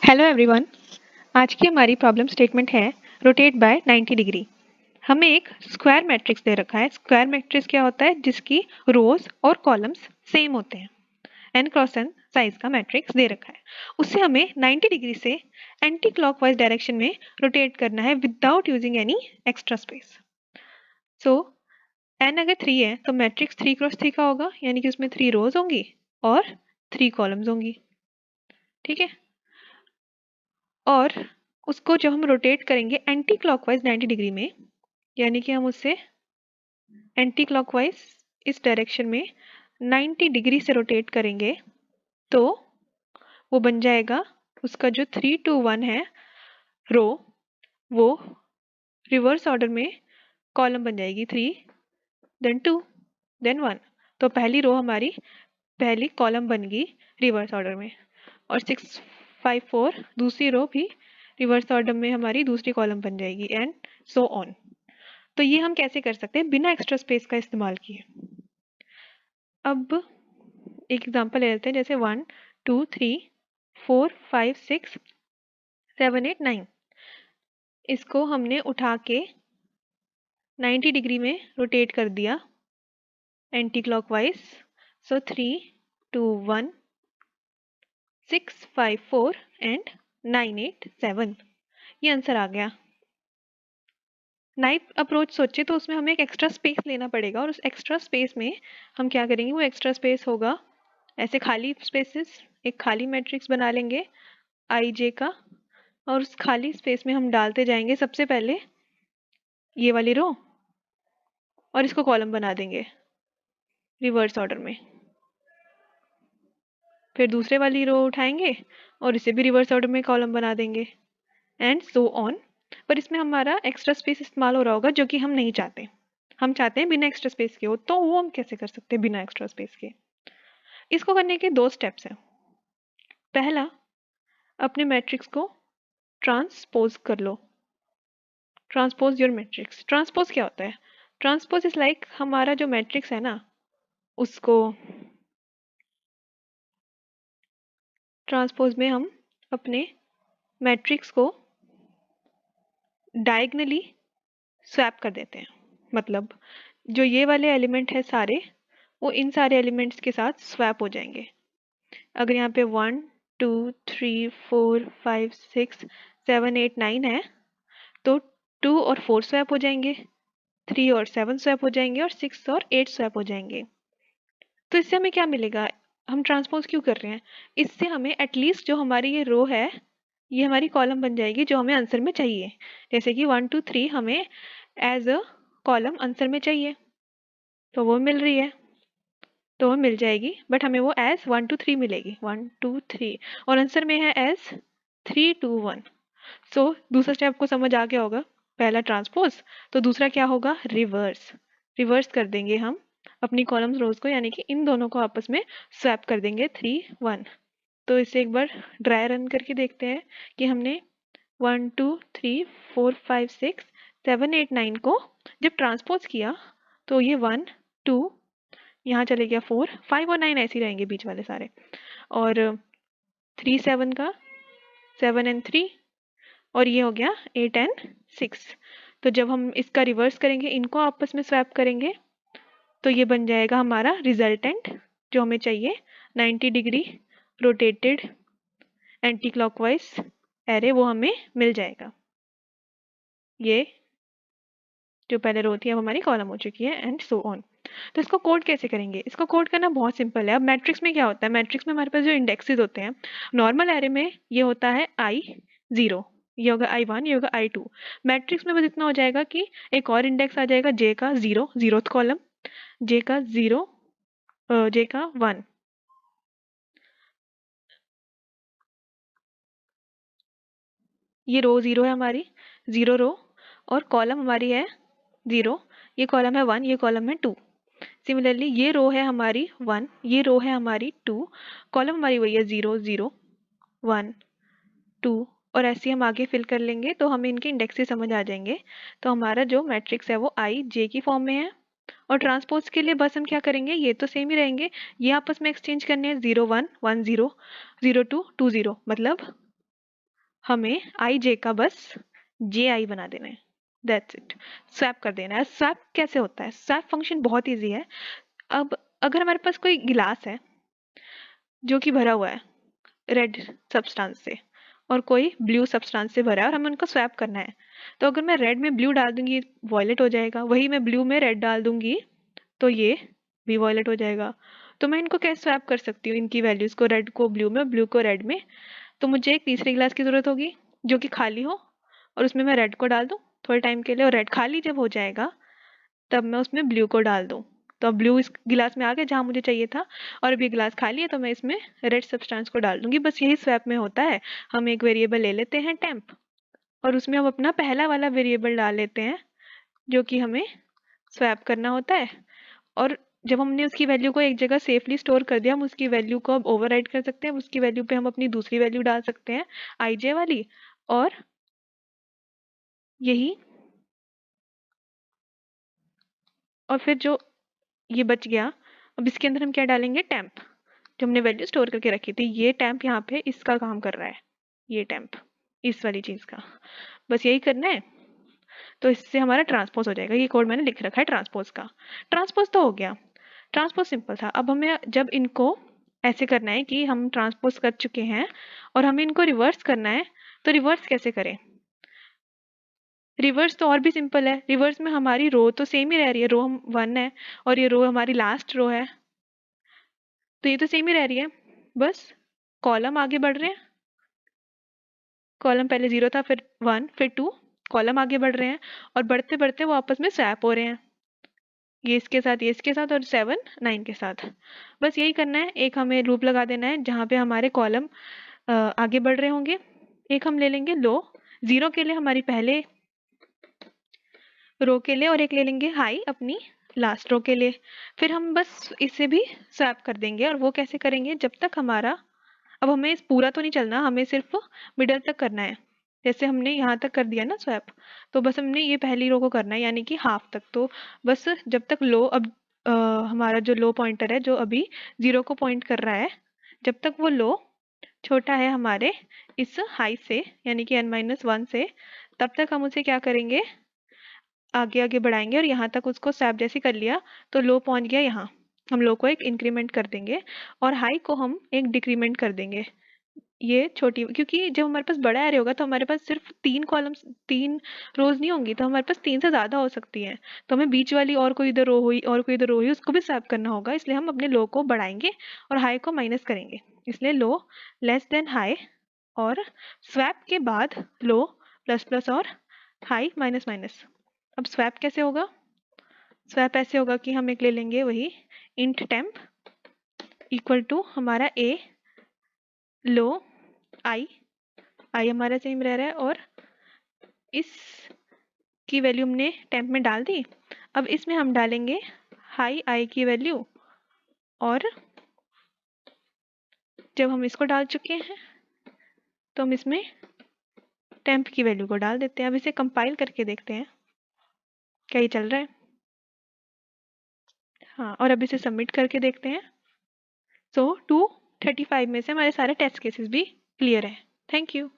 Hello everyone. आज की हमारी प्रॉब्लम स्टेटमेंट है रोटेट बाय 90 डिग्री। हमें एक स्क्वायर मैट्रिक्स दे रखा है। स्क्वायर मैट्रिक्स क्या होता है? जिसकी रोज और कॉलम्स सेम होते हैं। n क्रॉस n साइज का मैट्रिक्स दे रखा है। उससे हमें 90 डिग्री से एंटी क्लॉकवाइज डायरेक्शन में रोटेट करना है without using any extra space. So n अगर 3 है तो मैट्रिक्स 3 क्रॉस 3 का होगा, यानी कि उसमें 3 रोज होंगी और 3 कॉलम्स होंगी। ठीक है। और उसको जब हम रोटेट करेंगे एंटी क्लॉकवाइज 90 डिग्री में, यानी कि हम उससे एंटी क्लॉकवाइज इस डायरेक्शन में 90 डिग्री से रोटेट करेंगे तो वो बन जाएगा, उसका जो 3 2 1 है रो, वो रिवर्स ऑर्डर में कॉलम बन जाएगी 3 देन 2 देन 1। तो पहली रो हमारी पहली कॉलम बन गई रिवर्स ऑर्डर में, और 6 5 4 दूसरी रो भी रिवर्स ऑर्डर में हमारी दूसरी कॉलम बन जाएगी, एंड सो ऑन। तो ये हम कैसे कर सकते हैं? बिना एक्स्ट्रा स्पेस का इस्तेमाल किए। अब एक एग्जांपल ले लेते हैं, जैसे 1 2 3 4 5 6 7 8 9। इसको हमने उठा के 90 डिग्री में रोटेट कर दिया एंटी क्लॉकवाइज। So 3 2 1 6 5 4 and 9 8 7। ये आंसर आ गया। नाइफ अप्रोच सोचे तो उसमें हमें एक एक्स्ट्रा स्पेस लेना पड़ेगा, और उस एक्स्ट्रा स्पेस में हम क्या करेंगे? वो एक्स्ट्रा स्पेस होगा ऐसे खाली स्पेसेस, एक खाली मैट्रिक्स बना लेंगे आई जे का, और उस खाली स्पेस में हम डालते जाएंगे सबसे पहले ये वाली रो, और इसको कॉलम बना देंगे रिवर्स ऑर्डर में। फिर दूसरे वाली रो उठाएंगे और इसे भी रिवर्स ऑर्डर में कॉलम बना देंगे, एंड सो ऑन। पर इसमें हमारा एक्स्ट्रा स्पेस इस्तेमाल हो रहा होगा, जो कि हम नहीं चाहते। हम चाहते हैं बिना एक्स्ट्रा स्पेस के हो, तो वो हम कैसे कर सकते हैं बिना एक्स्ट्रा स्पेस के? इसको करने के 2 स्टेप्स हैं। पहला, अपने मैट्रिक्स को ट्रांसपोज कर लो। Transpose your matrix. ट्रांसपोज क्या होता है? ट्रांसपोज इज लाइक हमारा जो मैट्रिक्स है ना, उसको ट्रांसपोज में हम अपने मैट्रिक्स को डायगनली स्वैप कर देते हैं। मतलब जो ये वाले एलिमेंट है सारे, वो इन सारे एलिमेंट्स के साथ स्वैप हो जाएंगे। अगर यहाँ पे 1 2 3 4 5 6 7 8 9 है, तो 2 और 4 स्वैप हो जाएंगे, 3 और 7 स्वैप हो जाएंगे, और 6 और 8 स्वैप हो जाएंगे। तो इससे हमें क्या मिलेगा? हम ट्रांसपोज क्यों कर रहे हैं? इससे हमें एटलीस्ट जो हमारी ये रो है, ये हमारी कॉलम बन जाएगी जो हमें आंसर में चाहिए। जैसे कि 1 2 3 हमें एज अ कॉलम आंसर में चाहिए, तो वो मिल रही है, तो वो मिल जाएगी। बट हमें वो एज 1 2 3 मिलेगी, 1 2 3, और आंसर में है एज 3 2 1। सो दूसरा स्टेप आपको समझ आ गया होगा। पहला ट्रांसपोज, तो दूसरा क्या होगा? रिवर्स। रिवर्स कर देंगे हम अपनी कॉलम्स रोज को, यानी कि इन दोनों को आपस में स्वैप कर देंगे 3 1। तो इसे एक बार ड्राई रन करके देखते हैं कि हमने 1 2 3 4 5 6 7 8 9 को जब ट्रांसपोज किया तो ये 1 2 यहाँ चले गया, 4 5 और 9 ऐसे ही रहेंगे बीच वाले सारे, और 3 7 का 7 एंड 3, और ये हो गया 8 एंड 6। तो जब हम इसका रिवर्स करेंगे, इनको आपस में स्वैप करेंगे, तो ये बन जाएगा हमारा रिजल्टेंट जो हमें चाहिए, 90 degree rotated anti clockwise array, वो हमें मिल जाएगा। ये जो पहले रो थी अब हमारी कॉलम हो चुकी है, एंड सो ऑन। तो इसको कोड कैसे करेंगे? इसको कोड करना बहुत सिंपल है। अब मैट्रिक्स में क्या होता है? मैट्रिक्स में हमारे पास जो इंडेक्सेस होते हैं, नॉर्मल एरे में ये होता है I0, ये होगा I1, ये होगा I2। मैट्रिक्स में बस इतना हो जाएगा कि एक और इंडेक्स आ जाएगा J का 0, जीरोथ कॉलम, J का 0, J का 1। ये रो 0 है हमारी, 0 रो, और कॉलम हमारी है 0, ये कॉलम है 1, ये कॉलम है 2। सिमिलरली ये रो है हमारी 1, ये रो है हमारी 2, कॉलम हमारी वही है 0 0 1 2, और ऐसे ही हम आगे फिल कर लेंगे तो हमें इनके इंडेक्सेस समझ आ जाएंगे। तो हमारा जो मैट्रिक्स है वो आई जे की फॉर्म में है। और ट्रांसपोज के लिए बस हम क्या करेंगे? ये तो सेम ही रहेंगे, ये आपस में एक्सचेंज करने हैं, 0 1 1 0 0 2 2 0, मतलब हमें आई जे का बस जे आई बना देना है, दैट्स इट। स्वैप कर देना है। स्वैप कैसे होता है? स्वैप फंक्शन बहुत ईजी है। अब अगर हमारे पास कोई गिलास है जो कि भरा हुआ है रेड सब्सटेंस से और कोई ब्लू सब्सटेंस से भरा है और हमें उनको स्वैप करना है, तो अगर मैं रेड में ब्लू डाल दूंगी वॉयलेट हो जाएगा, वही मैं ब्लू में रेड डाल दूंगी तो ये भी वॉयलेट हो जाएगा। तो मैं इनको कैसे स्वैप कर सकती हूँ, इनकी वैल्यूज को, रेड को ब्लू में, ब्लू को रेड में। तो मुझे एक तीसरे गिलास की जरूरत होगी जो कि खाली हो और उसमें मैं रेड को डाल दूँ थोड़े टाइम के लिए, और रेड खाली जब हो जाएगा तब मैं उसमें ब्लू को डाल दूँ। तो अब ब्लू इस गिलास में आ गया जहाँ मुझे चाहिए था, और अभी गिलास खाली है तो मैं इसमें रेड सब्सटेंस को डाल दूंगी। बस यही स्वैप में होता है। हम एक वेरिएबल ले लेते हैं टेम्प, और उसमें हम अपना पहला वाला वेरिएबल डाल लेते हैं जो कि हमें स्वैप करना होता है। और जब हमने उसकी वैल्यू को एक जगह सेफली स्टोर कर दिया, हम उसकी वैल्यू को अब ओवरराइट कर सकते हैं। उसकी वैल्यू पे हम अपनी दूसरी वैल्यू डाल सकते हैं आई जे वाली, और यही, और फिर जो ये बच गया, अब इसके अंदर हम क्या डालेंगे, टेम्प, जो हमने वैल्यू स्टोर करके रखी थी। ये टेम्प यहाँ पे इसका काम कर रहा है, ये टेम्प इस वाली चीज का। बस यही करना है, तो इससे हमारा ट्रांसपोज हो जाएगा। ये कोड मैंने लिख रखा है ट्रांसपोज का। ट्रांसपोज तो हो गया, ट्रांसपोज सिंपल था। अब हमें जब इनको ऐसे करना है कि हम ट्रांसपोज कर चुके हैं और हमें इनको रिवर्स करना है, तो रिवर्स कैसे करें? रिवर्स तो और भी सिंपल है। रिवर्स में हमारी रो तो सेम ही रह रही है, रो हम 1 है और ये रो हमारी लास्ट रो है, तो ये तो सेम ही रह रही है। बस कॉलम आगे बढ़ रहे हैं, कॉलम पहले 0 था, फिर 1, फिर 2, कॉलम आगे बढ़ रहे हैं और बढ़ते बढ़ते वो आपस में स्वैप हो रहे हैं, ये इसके साथ, ये इसके साथ, और 7 9 के साथ। बस यही करना है। एक हमें लूप लगा देना है जहाँ पे हमारे कॉलम आगे बढ़ रहे होंगे। एक हम ले लेंगे लो 0 के लिए हमारी पहले रो के लिए, और एक ले लेंगे हाई अपनी लास्ट रो के लिए। फिर हम बस इसे भी स्वैप कर देंगे। और वो कैसे करेंगे, जब तक हमारा, अब हमें इस पूरा तो नहीं चलना, हमें सिर्फ मिडल तक करना है। जैसे हमने यहाँ तक कर दिया ना स्वैप, तो बस हमने ये पहली रो को करना है, यानी कि हाफ तक। तो बस जब तक लो, अब हमारा जो लो पॉइंटर है जो अभी 0 को पॉइंट कर रहा है, जब तक वो लो छोटा है हमारे इस हाई से, यानी कि n-1 से, तब तक हम उसे क्या करेंगे, आगे आगे बढ़ाएंगे। और यहाँ तक उसको स्वैप जैसे कर लिया तो लो पहुंच गया यहाँ, हम लो को एक इंक्रीमेंट कर देंगे और हाई को हम एक डिक्रीमेंट कर देंगे। ये छोटी, क्योंकि जब हमारे पास बड़ा एरे होगा तो हमारे पास सिर्फ 3 कॉलम्स, 3 रोज नहीं होंगी, तो हमारे पास 3 से ज्यादा हो सकती है। तो हमें बीच वाली और कोई इधर रो हुई और कोई इधर रो हुई उसको भी स्वैप करना होगा, इसलिए हम अपने लो को बढ़ाएंगे और हाई को माइनस करेंगे। इसलिए लो लेस देन हाई, और स्वैप के बाद लो प्लस प्लस और हाई माइनस माइनस। अब स्वैप कैसे होगा? स्वैप ऐसे होगा कि हम एक ले लेंगे वही इंट टेम्प इक्वल टू हमारा ए लो आई, आई हमारा सेम रह रहा है, और इस की वैल्यू हमने टेम्प में डाल दी। अब इसमें हम डालेंगे हाई आई की वैल्यू, और जब हम इसको डाल चुके हैं तो हम इसमें टेम्प की वैल्यू को डाल देते हैं। अब इसे कंपाइल करके देखते हैं क्या ये चल रहा है। हाँ, और अब इसे सबमिट करके देखते हैं। सो 235 में से हमारे सारे टेस्ट केसेस भी क्लियर हैं। Thank you.